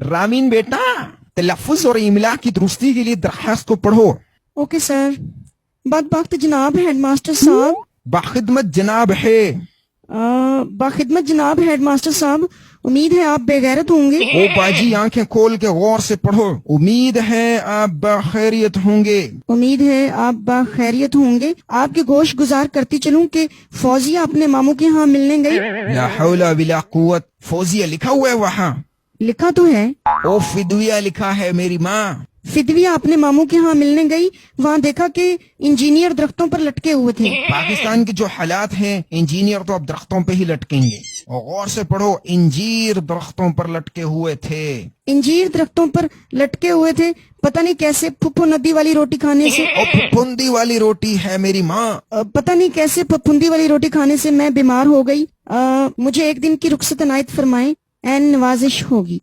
रामीन बेटा, तलफ़्फ़ुज़ और इमला की दुरुस्ती के लिए दरख्वास्त को पढ़ो। Okay sir. बदबख्त जनाब हेडमास्टर साहब। बाखिदमत जनाब है। बाखिदमत जनाब हेडमास्टर साहब, उम्मीद है आप बेगैरत होंगे। ओ बाजी, आंखें खोल के गौर से पढ़ो। उम्मीद है आप बखैरियत होंगे। उम्मीद है आप बाखैरियत होंगे। आपके गोश गुजार करती चलूं कि फौजिया अपने मामू के यहाँ मिलने गई। ला हौला बिला कुव्वत। फौजिया लिखा हुआ है वहाँ। लिखा तो है। ओ फिदविया लिखा है मेरी माँ। फिदविया अपने मामू के यहाँ मिलने गई, वहाँ देखा कि इंजीनियर दरख्तों पर लटके हुए थे। पाकिस्तान के जो हालात हैं, इंजीनियर तो अब दरख्तों पे ही लटकेंगे। और गौर से पढ़ो, इंजीर दरख्तों पर लटके हुए थे। इंजीर दरख्तों पर लटके हुए थे, पता नहीं कैसे फुफ्फो नदी वाली रोटी खाने से। और फुफुंदी वाली रोटी है मेरी माँ। पता नहीं कैसे फफूंदी वाली रोटी खाने से मैं बीमार हो गई। मुझे एक दिन की रुखसत अनायत फरमाएं, एन नवाजिश होगी।